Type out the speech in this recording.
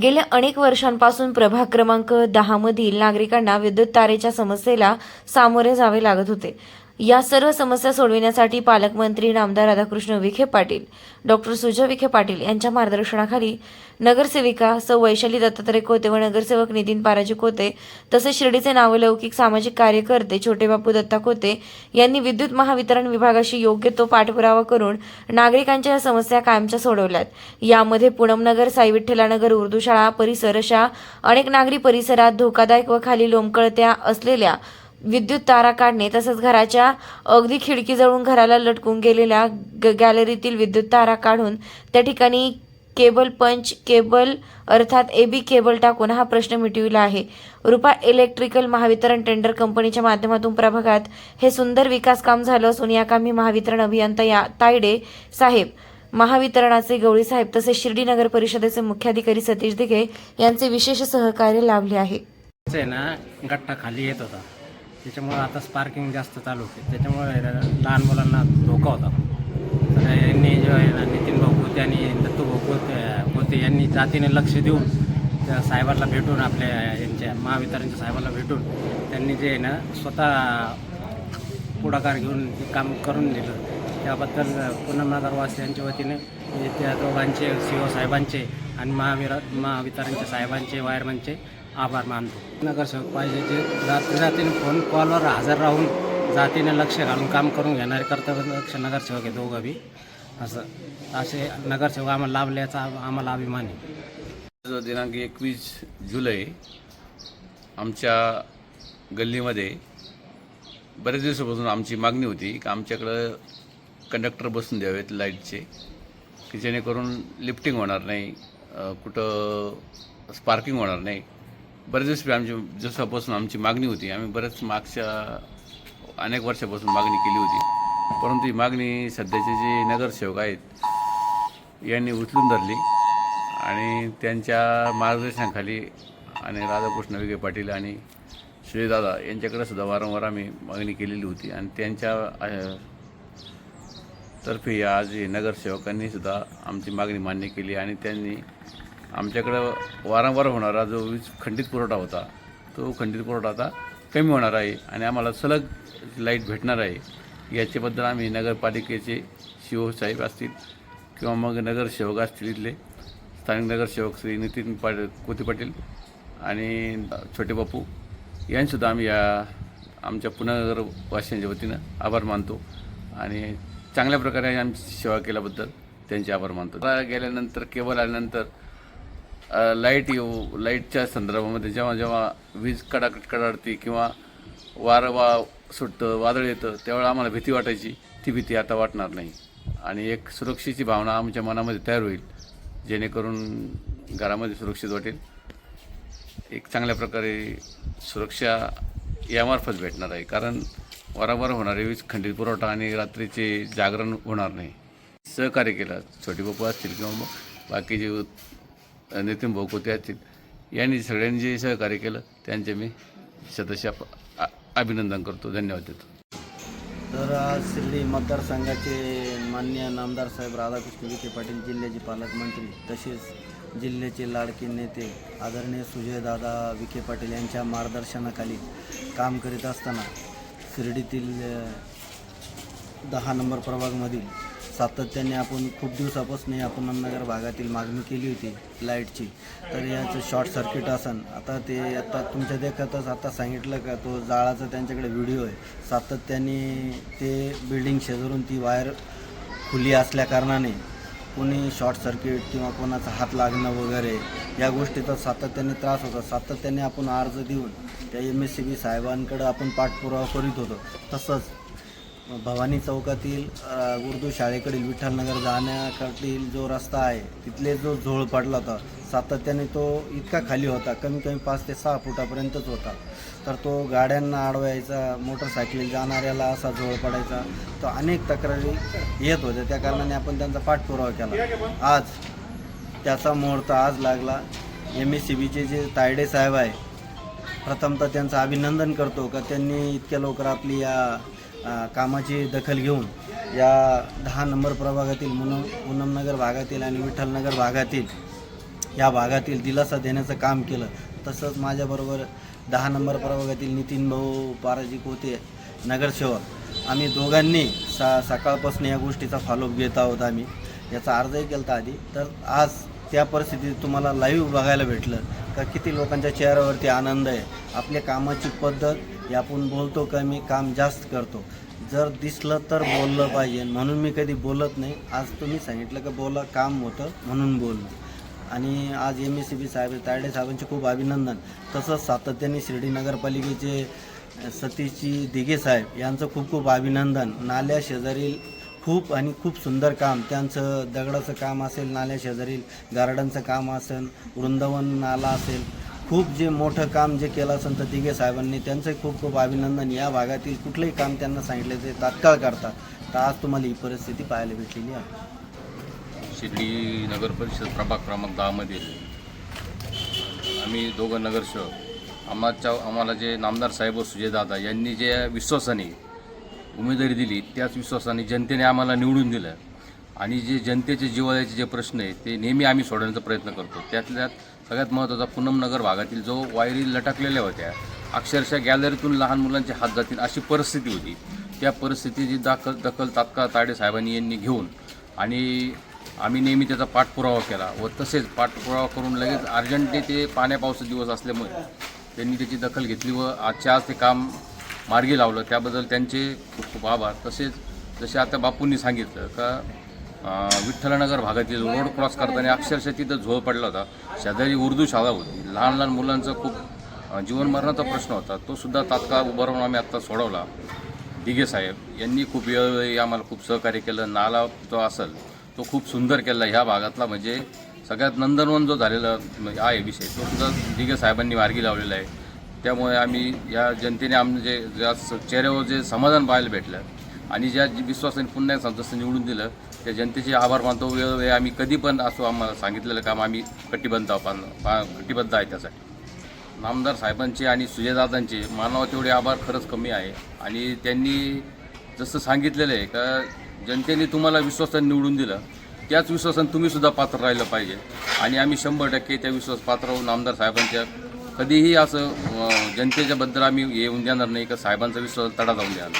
गेल्या अनेक वर्षांपासून प्रभाग क्रमांक 10 मधील नागरिकांना विद्युत तारेच्या समस्येला सामोरे जावे लागत होते. या सर्व समस्या सोडविण्यासाठी पालकमंत्री नामदार राधाकृष्ण विखे पाटील, डॉक्टर सुजय विखे पाटील यांच्या मार्गदर्शनाखाली नगरसेविका सौ वैशाली दत्तात्रय कोते व नगरसेवक नितीन पाराजी कोते तसेच शिर्डीचे नावलौकिक सामाजिक कार्यकर्ते छोटे बापू दत्ता कोते यांनी विद्युत महावितरण विभागाशी योग्य तो पाठपुरावा करून नागरिकांच्या या समस्या कायमच्या सोडवल्यात. यामध्ये पूनमनगर, साई विठ्ठलानगर, उर्दू शाळा परिसर अशा अनेक नागरी परिसरात धोकादायक व खाली लोंबकळत्या असलेल्या विद्युत तारा काढणे तसेच घराच्या अगदी खिडकीजवळून घराला लटकून गेलेल्या गॅलरीतील विद्युत तारा काढून त्या ठिकाणी केबल पंच केबल अर्थात एबी केबल टाकून हा प्रश्न मिटविला आहे. रुपा इलेक्ट्रिकल महावितरण टेंडर कंपनीच्या माध्यमातून प्रभागात हे सुंदर विकास काम झालं असून या कामी महावितरण अभियंता या तायडे साहेब, महावितरणाचे गवळी साहेब तसेच शिर्डी नगर परिषदेचे मुख्याधिकारी सतीश दिघे यांचे विशेष सहकार्य लाभले आहे. गट्टा खाली येत होता, त्याच्यामुळे आता स्पार्किंग जास्त चालू होते, त्याच्यामुळे लहान मुलांना धोका होता. तर यांनी जो आहे ना नितीन भाऊ कोते आणि दत्तू भाऊ कोते यांनी जातीने लक्ष देऊन त्या साहेबांना भेटून आपल्या यांच्या महावितरणच्या साहेबांना भेटून त्यांनी जे आहे ना स्वतः पुढाकार घेऊन हे काम करून दिलं. त्याबद्दल पूनमनगरवासियांच्या वतीने त्या दोघांचे CO साहेबांचे आणि महावितरणच्या साहेबांचे वायरमॅनचे आभार मानतो. नगरसेवक पाहिजे ते जातीने फोन कॉलवर हजर राहून जातीने लक्ष घालून काम करून घेणारे कर्तव्यदक्ष नगरसेवक आहे दोघं बी. असे नगरसेवक आम्हाला लाभल्याचा आम्हाला अभिमान आहे. दिनांक 21 जुलै आमच्या गल्लीमध्ये बरेच दिवसापासून आमची मागणी होती की आमच्याकडं कंडक्टर बसून द्यावेत लाईटचे, की जेणेकरून लिफ्टिंग होणार नाही, कुठं स्पार्किंग होणार नाही. बरेच दिवसापासून आमची मागणी होती. आम्ही बरेच मागच्या अनेक वर्षापासून मागणी केली होती, परंतु ही मागणी सध्याचे जे नगरसेवक आहेत यांनी उचलून धरली आणि त्यांच्या मार्गदर्शनाखाली आणि राधाकृष्ण विखे पाटील आणि श्रीदादा यांच्याकडे सुद्धा वारंवार आम्ही मागणी केलेली होती आणि त्यांच्या तर्फे आज नगरसेवकांनी सुद्धा आमची मागणी मान्य केली आणि त्यांनी आमच्याकडं वारंवार होणारा जो वीज खंडित पुरवठा होता तो खंडित पुरवठा आता कमी होणार आहे आणि आम्हाला सलग लाईट भेटणार आहे. याच्याबद्दल आम्ही नगरपालिकेचे CO साहेब असतील किंवा मग नगरसेवक असतील, इथले स्थानिक नगरसेवक श्री नितीन कोते पाटील आणि छोटे बापू यांनीसुद्धा आम्ही आमच्या पुनर्नगरवासियांच्या वतीनं आभार मानतो आणि चांगल्या प्रकारे आमची सेवा केल्याबद्दल त्यांचे आभार मानतो. गेल्यानंतर केबल आल्यानंतर लाईटच्या संदर्भामध्ये जेव्हा वीज कडाडती किंवा वारं सुटतं, वादळ येतं, त्यावेळेला आम्हाला भीती वाटायची, ती भीती आता वाटणार नाही आणि एक सुरक्षेची भावना आमच्या मनामध्ये तयार होईल, जेणेकरून घरामध्ये सुरक्षित वाटेल. एक चांगल्या प्रकारे सुरक्षा यामार्फत भेटणार आहे, कारण वारंवार होणारे वीज खंडित पुरवठा आणि रात्रीचे जागरण होणार नाही. सहकार्य केलं छोटे बापू असतील किंवा मग बाकीचे नितीन भाऊ कोते असतील, यांनी सगळ्यांनी जे सहकार्य केलं त्यांचे मी सदस्य अभिनंदन करतो, धन्यवाद देतो. तर आज शिर्डी मतदारसंघाचे माननीय नामदार साहेब राधाकृष्ण विखे पाटील, जिल्ह्याचे पालकमंत्री तसेच जिल्ह्याचे लाडके नेते आदरणीय सुजयदादा विखे पाटील यांच्या मार्गदर्शनाखाली काम करीत असताना शिर्डीतील 10 नंबर प्रभागमधील सातत्याने आपण खूप दिवसापासून आपण पूनमनगर भागातील मागणी केली होती लाईटची. तर याचं शॉर्ट सर्किट असन, आता तुमच्या देखतच आता सांगितलं का तो जाळाचा त्यांच्याकडे व्हिडिओ आहे. सातत्याने ते बिल्डिंग शेजारून ती वायर खुली असल्याकारणाने कोणी शॉर्ट सर्किट किंवा कोणाचा हात लागणं वगैरे या गोष्टीचा सातत्याने त्रास होता. सातत्याने आपण अर्ज देऊन त्या MSCB साहेबांकडं आपण पाठपुरावा करीत होतो. तसंच भवानी चौकातील उर्दू शाळेकडील विठ्ठलनगर जाण्याकडील जो रस्ता आहे तिथले जो झोळ पडला होता, सातत्याने तो इतका खाली होता, कमी 5 ते 6 फुटापर्यंतच होता. तर तो गाड्यांना अडवायचा, मोटरसायकली जाणाऱ्याला असा झोळ पडायचा. तो अनेक तक्रारी येत होत्या, त्या कारणाने आपण त्यांचा पाठपुरावा केला. आज त्याचा मुहूर्त आज लागला. MSCBचे जे तायडे साहेब आहे, प्रथमतः त्यांचं अभिनंदन करतो का त्यांनी इतक्या लवकर आपली या कामाची दखल घेऊन या 10 नंबर प्रभागातील पूनमनगर भागातील आणि विठ्ठलनगर भागातील या भागातील दिलासा देण्याचं काम केलं. तसंच माझ्याबरोबर 10 नंबर प्रभागातील नितीन भाऊ पराजिक होते नगरसेवक. आम्ही दोघांनी सकाळपासून या गोष्टीचा फॉलोअप घेत आहोत. आम्ही याचा अर्जही केला होता आधी. तर आज त्या परिस्थितीत तुम्हाला लाईव्ह बघायला भेटलं का किती लोकांच्या चेहऱ्यावरती आनंद आहे. आपल्या कामाची पद्धत आपण बोलतो कमी काम जास्त करतो. जर दिसलं तर बोललं पाहिजे, म्हणून मी कधी बोलत नाही. आज तुम्ही सांगितलं का बोला काम होतं म्हणून बोलणं. आणि आज MSCB साहेब तायडे साहेबांचे खूप अभिनंदन. तसंच सातत्याने शिर्डी नगरपालिकेचे सतीशजी दिघे साहेब यांचं खूप खूप अभिनंदन. नाल्या शेजारील खूप सुंदर काम त्यांचं, दगडाचं काम असेल, नाल्या शेजारील गार्डनचं काम असेल, वृंदावन नाला असेल, खूप जे मोठं काम जे केलं असेल तर दिघे साहेबांनी त्यांचं खूप खूप अभिनंदन. या भागातील कुठलंही काम त्यांना सांगितलं ते तात्काळ करतात. तर आज तुम्हाला ही परिस्थिती पाहायला भेटलेली आहे. शिर्डी नगर परिषद प्रभाग क्रमांक 10मधील आम्ही दोघं नगरसेवक आम्हाला जे नामदार साहेब व सुजयदादा यांनी जे विश्वासाने उमेदवारी दिली, त्याच विश्वासाने जनतेने आम्हाला निवडून दिलं. आणि जे जनतेचे जिव्हाळ्याचे जे प्रश्न आहेत ते नेहमी आम्ही सोडवण्याचा प्रयत्न करतो. त्यातल्यात सगळ्यात महत्त्वाचा पूनम नगर भागातील जो वायरी लटकलेल्या होत्या, अक्षरशः गॅलरीतून लहान मुलांचे हात जातील अशी परिस्थिती होती. त्या परिस्थितीची दखल तात्काळ तायडे साहेबांनी यांनी घेऊन आणि आम्ही नेहमी त्याचा पाठपुरावा केला व तसेच पाठपुरावा करून लगेच अर्जंटली ते पावसाचे दिवस असल्यामुळे त्यांनी त्याची दखल घेतली व आजच्या आज ते काम मार्गी लावलं. त्याबद्दल त्यांचे खूप खूप आभार. तसेच जसे आता बापूंनी सांगितलं का विठ्ठलनगर भागातील रोड क्रॉस करताना अक्षरशः तिथं झोळ पडला होता. शेजारी उर्दू शाळा होती, लहान लहान मुलांचा खूप जीवनमरणाचा प्रश्न होता. तो सुद्धा तात्काळ उभं राहून आम्ही आत्ता सोडवला. दिघे साहेब यांनी खूप वेळोवेळी आम्हाला खूप सहकार्य केलं. नाला जो असेल तो खूप सुंदर केला. ह्या भागातला म्हणजे सगळ्यात नंदनवन जो झालेला आहे विषय, तो सुद्धा दिघे साहेबांनी मार्गी लावलेला आहे. त्यामुळे आम्ही या जनतेने आमचे ज्या चेहऱ्यावर जे समाधान पाहायला भेटलं आणि ज्या विश्वासाने पुन्हा संतोष निवडून दिलं, त्या जनतेचे आभार मानतो. वेळोवेळी आम्ही कधी पण असो आम्हाला सांगितलेलं काम आम्ही कटिबद्ध आहे. त्यासाठी नामदार साहेबांचे आणि सुजयदादांचे मानवा तेवढे आभार खरंच कमी आहे. आणि त्यांनी जसं सांगितलेलं आहे का जनतेने तुम्हाला विश्वासाने निवडून दिलं, त्याच विश्वासाने तुम्हीसुद्धा पात्र राहिलं पाहिजे. आणि आम्ही 100% त्या विश्वास पात्र होऊन आमदार साहेबांच्या कधीही असं जनतेच्याबद्दल आम्ही येऊन देणार नाही का साहेबांचा विश्वास तडा जाऊन द्याल.